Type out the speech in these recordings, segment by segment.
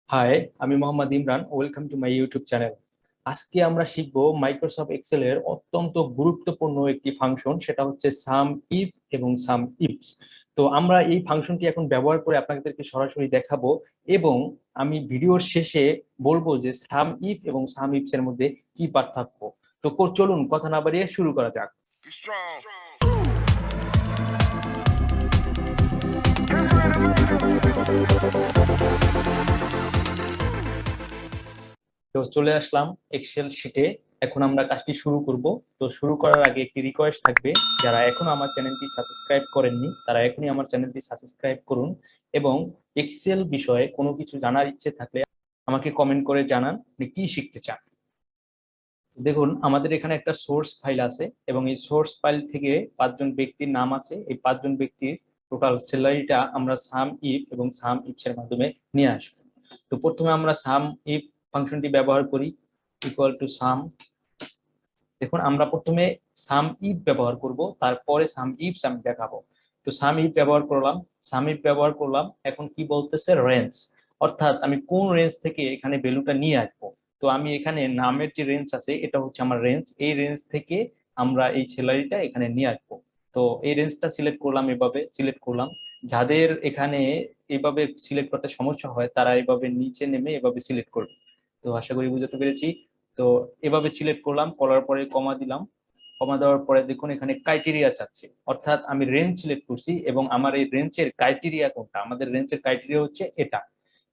High, আমি Mohammad Imran. Welcome to my YouTube channel. আজকে আমরা শিখবো মাইক্রোসফট এক্সেল এর অত্যন্ত গুরুত্বপূর্ণ একটি ফাংশন, সেটা হচ্ছে সাম ইফ এবং সাম ইফস। তো আমরা এই ফাংশনটি এখন ব্যবহার করে আপনাদেরকে সরাসরি দেখাবো, এবং আমি ভিডিওর শেষে বলবো যে সাম ইফ এবং সাম ইফস এর মধ্যে কি পার্থক্য। তো চলুন কথা না বাড়িয়ে শুরু করা যাক। তো চলে আসলাম এক্সেল শিটে। এখন আমরা কাজটি শুরু করব। তো শুরু করার আগে একটি রিকোয়েস্ট থাকবে, যারা এখনো আমার চ্যানেলটি সাবস্ক্রাইব করেননি তারা এখনই আমার চ্যানেলটি সাবস্ক্রাইব করুন, এবং এক্সেল বিষয়ে কোনো কিছু জানার ইচ্ছে থাকলে আমাকে কমেন্ট করে জানান যে কি শিখতে চান। দেখুন, আমাদের এখানে একটা সোর্স ফাইল আছে, এবং এই সোর্স ফাইল থেকে 5জন ব্যক্তির নাম আছে। এই 5জন ব্যক্তির টোটাল স্যালারিটা আমরা সাম ইফ এবং সাম ইফস এর মাধ্যমে নিয়ে আসবো। তো প্রথমে আমরা সাম ইফ ফাংশনটি ব্যবহার করি, ইকুয়াল টু সাম। দেখুন, আমরা প্রথমে সাম ইফ ব্যবহার করব, তারপরে সাম ইফস আমি দেখাবো। তো সাম ইফ ব্যবহার করলাম, সাম ইফ ব্যবহার করলাম। এখন কি বলতেছে? রেঞ্জ, অর্থাৎ আমি কোন রেঞ্জ থেকে এখানে ভ্যালুটা নিয়ে আসবো। তো আমি এখানে নামের যে রেঞ্জ আছে এটা হচ্ছে আমার রেঞ্জ, এই রেঞ্জ থেকে আমরা এই স্যালারিটা এখানে নিয়ে আসবো। তো এই রেঞ্জটা সিলেক্ট করলাম, এভাবে সিলেক্ট করলাম। যাদের এখানে এভাবে সিলেক্ট করতে সমস্যা হয় তারা এভাবে নিচে নেমে এভাবে সিলেক্ট করবে। তো আশা করি বুঝতে পেরেছি। তো এভাবে সিলেক্ট করলাম, করার পরে কমা দিলাম। কমা দেওয়ার পরে দেখুন এখানে ক্রাইটেরিয়া চাচ্ছে, অর্থাৎ আমি রেঞ্জ সিলেক্ট করছি এবং আমার এই রেঞ্জের ক্রাইটেরিয়া কোনটা। আমাদের রেঞ্জের ক্রাইটেরিয়া হচ্ছে এটা।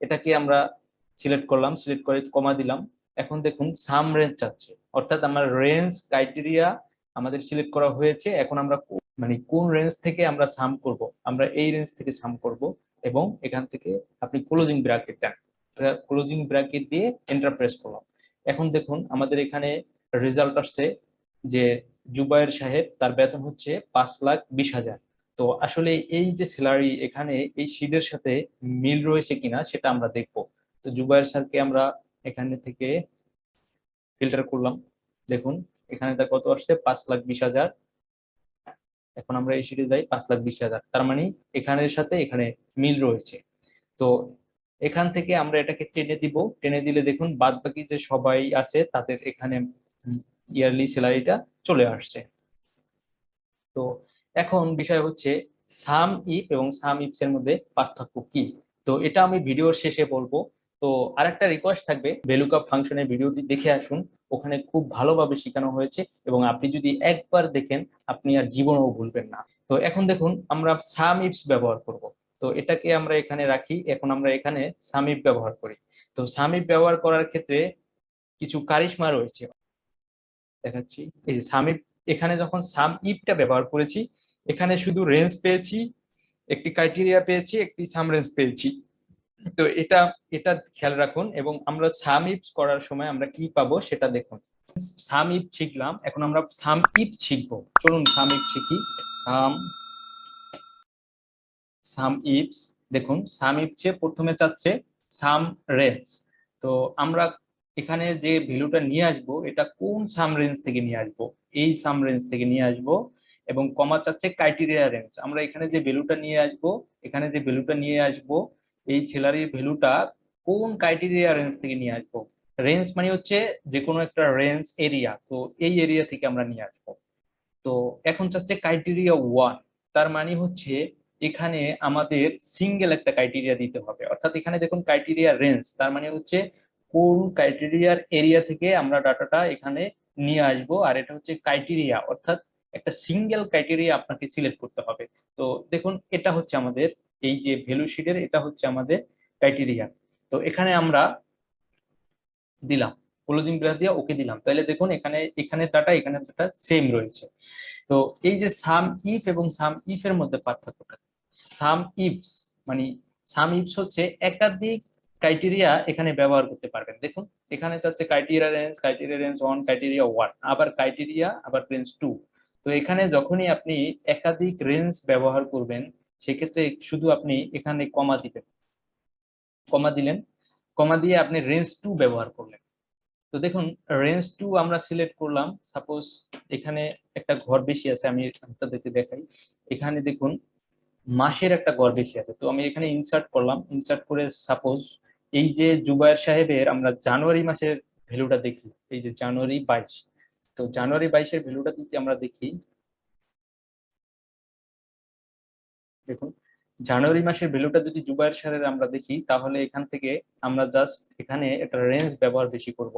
এটাকে আমরা সিলেক্ট করলাম, সিলেক্ট করে কমা দিলাম। এখন দেখুন সাম রেঞ্জ চাচ্ছে, অর্থাৎ আমার রেঞ্জ ক্রাইটেরিয়া আমাদের সিলেক্ট করা হয়েছে। এখন আমরা মানে কোন রেঞ্জ থেকে আমরা সাম করব, আমরা এই রেঞ্জ থেকে সাম করব। এবং এখান থেকে আপনি ক্লোজিং ব্র্যাকেট দেন, ক্লোজিং ব্র্যাকেট দিয়ে এন্টার প্রেস করলাম। এখন দেখুন আমাদের এখানে রেজাল্ট আসছে যে জুবায়ের সাহেব, তার বেতন হচ্ছে 5,20,000। তো আসলে এই যে স্যালারি এখানে এই শিটের সাথে মিল রয়েছে কিনা সেটা আমরা দেখব। তো জুবায়ের স্যারকে আমরা এখানে থেকে ফিল্টার করলাম। দেখুন এখানে তার কত আসছে? 5,20,000। এখন আমরা এই শিটে যাই, 5,20,000, তার মানে এখানের সাথে এখানে মিল রয়েছে। তো এখান থেকে আমরা এটাকে টেনে দিব, টেনে দিলে দেখুন বাদ বাকি যে সবাই আছে তাদের এখানে ইয়ারলি স্যালারিটা চলে আসছে। তো এখন বিষয় হচ্ছে সাম ইফ এবং সাম ইফস এর মধ্যে পার্থক্য কি। তো এটা আমি ভিডিওর শেষে বলবো। তো আরেকটা রিকোয়েস্ট থাকবে, ভ্যালুকাপ ফাংশনের ভিডিওটি দেখে আসুন, ওখানে খুব ভালোভাবে শেখানো হয়েছে, এবং আপনি যদি একবার দেখেন আপনি আর জীবনেও ভুলবেন না। তো এখন দেখুন আমরা সাম ইফস ব্যবহার করব। তো এটাকে আমরা এখানে রাখি, এখন আমরা এখানে সাম ইফ ব্যবহার করি। তো সাম ইফ ব্যবহার করার ক্ষেত্রে কিছু কারিশমা রয়েছে, দেখাচ্ছি। এই যে সাম ইফ, এখানে যখন সাম ইফটা ব্যবহার করেছি এখানে শুধু রেঞ্জ পেয়েছি, একটি ক্রাইটেরিয়া পেয়েছি, একটি সাম রেঞ্জ পেয়েছি। তো এটা এটা খেয়াল রাখুন, এবং আমরা সাম ইফ করার সময় আমরা কি পাবো সেটা দেখুন। সাম ইফ শিখলাম, এখন আমরা সাম ইফ শিখবো। চলুন সাম ইফ শিখি। সাম সাম ইফস। দেখুন সাম ইফসে প্রথমে চাচ্ছে সাম রেঞ্জ। তো আমরা এখানে যে ভ্যালুটা নিয়ে আসবো এটা কোন সাম রেঞ্জ থেকে নিয়ে আসবো? এই সাম রেঞ্জ থেকে নিয়ে আসবো। এবং কমা চাচ্ছে ক্রাইটেরিয়া রেঞ্জ। আমরা এখানে যে ভ্যালুটা নিয়ে আসবো, এখানে যে ভ্যালুটা নিয়ে আসবো, এই স্যালারির ভ্যালুটা কোন ক্রাইটেরিয়া রেঞ্জ থেকে নিয়ে আসবো? রেঞ্জ মানে হচ্ছে যে কোনো একটা রেঞ্জ এরিয়া, তো এই এরিয়া থেকে আমরা নিয়ে আসবো। তো এখন চাচ্ছে ক্রাইটেরিয়া 1, তার মানে হচ্ছে এখানে আমাদের সিঙ্গেল একটা ক্রাইটেরিয়া দিতে হবে। অর্থাৎ এখানে দেখুন ক্রাইটেরিয়া রেঞ্জ, তার মানে হচ্ছে কোন ক্রাইটেরিয়ার এরিয়া থেকে আমরা ডাটাটা এখানে নিয়ে আসবো। আর এটা হচ্ছে ক্রাইটেরিয়া, অর্থাৎ একটা সিঙ্গেল ক্রাইটেরিয়া আপনাকে সিলেক্ট করতে হবে। তো দেখুন এটা হচ্ছে আমাদের এই যে ভ্যালু শিটের, এটা হচ্ছে আমাদের ক্রাইটেরিয়া। তো এখানে আমরা দিলাম, ক্লোজিং ব্রেস দিয়ে ওকে দিলাম, তাহলে দেখুন এখানে এখানে ডাটা এখানে ডাটা সেম রয়েছে। তো এই যে সাম ইফ এবং সাম ইফ এর মধ্যে পার্থক্যটা, সাম ইফস মানে সাম ইফস হচ্ছে একাধিক ক্রাইটেরিয়া এখানে ব্যবহার করতে পারবেন। দেখুন এখানে চাচ্ছে ক্রাইটেরিয়া রেঞ্জ 1, ক্রাইটেরিয়া 1, আবার ক্রাইটেরিয়া, আবার রেঞ্জ 2। তো এখানে যখনই আপনি একাধিক রেঞ্জ ব্যবহার করবেন সেক্ষেত্রে শুধু আপনি এখানে কমা দিবেন, কমা দিলেন, কমা দিয়ে আপনি রেঞ্জ 2 ব্যবহার করলেন। তো দেখুন রেঞ্জ 2 আমরা সিলেক্ট করলাম। সাপোজ এখানে একটা ঘর বেশি আছে, আমি আপনাদেরকে দেখাই। এখানে দেখুন মাসের একটা ঘর বেশি আছে, তো আমি এখানে ইনসার্ট করলাম, ইনসার্ট করে সাপোজ এই যে জুবায়ের সাহেবের আমরা জানুয়ারি মাসের ভ্যালুটা দেখি, এই যে জানুয়ারি 22, তো জানুয়ারি 22-এর ভ্যালুটা যদি আমরা দেখি, দেখুন জানুয়ারি মাসের ভ্যালুটা যদি জুবায়ের সাহেবের আমরা দেখি, তাহলে এখান থেকে আমরা জাস্ট এখানে একটা রেঞ্জ ব্যবহার বেশি করব।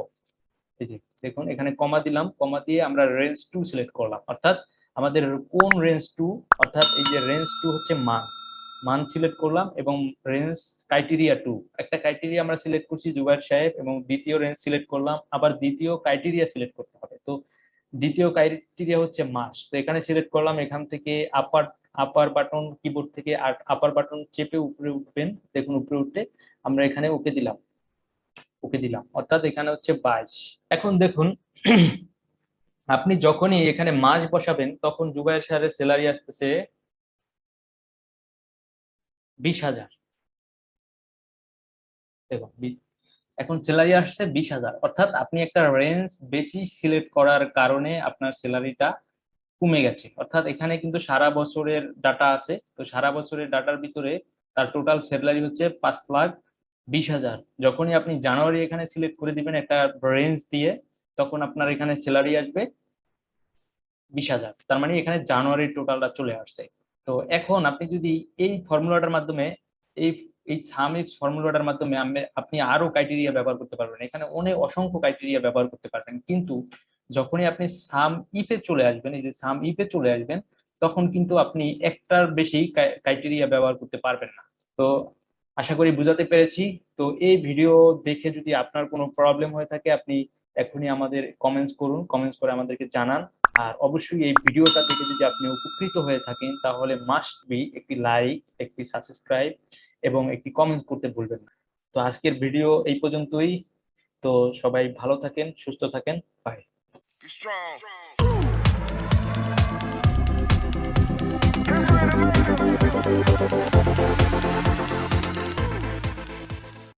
এই যে দেখুন এখানে কমা দিলাম, কমা দিয়ে আমরা রেঞ্জ 2 সিলেক্ট করলাম, অর্থাৎ আমাদের কোন রেঞ্জ 2, অর্থাৎ এই যে রেঞ্জ 2 হচ্ছে মান, মান সিলেক্ট করলাম এবং রেঞ্জ ক্রাইটেরিয়া 2, একটা ক্রাইটেরিয়া আমরা সিলেক্ট করছি জুবায়ের সাহেব, এবং দ্বিতীয় রেঞ্জ সিলেক্ট করলাম, আবার দ্বিতীয় ক্রাইটেরিয়া সিলেক্ট করতে হবে। তো দ্বিতীয় ক্রাইটেরিয়া হচ্ছে মাস, তো এখানে সিলেক্ট করলাম, এখান থেকে আপার আপার বাটন কিবোর্ড থেকে আপার বাটন চেপে উপরে উঠবেন, দেখুন উপরে উঠে আমরা এখানে ওকে দিলাম, ওকে দিলাম, অর্থাৎ এখানে হচ্ছে 22। এখন দেখুন আপনি যখনই এখানে মাস বসাবেন তখন জুবায়ের সাহেবের স্যালারি আসতেছে 20,000। দেখুন এখন স্যালারি আসছে 20,000, অর্থাৎ আপনি একটা রেঞ্জ বেশি সিলেক্ট করার কারণে আপনার স্যালারিটা কমে গেছে। অর্থাৎ এখানে কিন্তু সারা বছরের ডাটা আছে, তো সারা বছরের ডাটার ভিতরে তার টোটাল স্যালারি হচ্ছে 5,20,000। যখনই আপনি জানুয়ারি এখানে সিলেক্ট করে দিবেন একটা রেঞ্জ দিয়ে, তখন আপনার এখানে স্যালারি আসবে 20,000, তার মানে এখানে জানুয়ারির টোটালটা চলে আসছে। তো এখন আপনি যদি এই ফর্মুলাটার মাধ্যমে, এই এই সামিফ ফর্মুলাটার মাধ্যমে আপনি আরো ক্রাইটেরিয়া ব্যবহার করতে পারবেন, এখানে অনেক অসংখ্য ক্রাইটেরিয়া ব্যবহার করতে পারবেন, কিন্তু যখনই আপনি সাম ইফে চলে আসবেন, এই যে সাম ইফে চলে আসবেন, তখন কিন্তু আপনি একটার বেশি ক্রাইটেরিয়া ব্যবহার করতে পারবেন না। তো আশা করি বুঝাতে পেরেছি। তো এই ভিডিও দেখে যদি আপনার কোনো প্রবলেম হয়ে থাকে, আপনি এখনই আমাদের কমেন্টস করুন, কমেন্টস করে আমাদেরকে জানান। আর অবশ্যই এই ভিডিওটা দেখে যদি আপনি উপকৃত হয়ে থাকেন, তাহলে মাস্ট বি একটি লাইক, একটি সাবস্ক্রাইব এবং একটি কমেন্ট করতে ভুলবেন না। তো আজকের ভিডিও এই পর্যন্তই। তো সবাই ভালো থাকেন, সুস্থ থাকেন, বাই।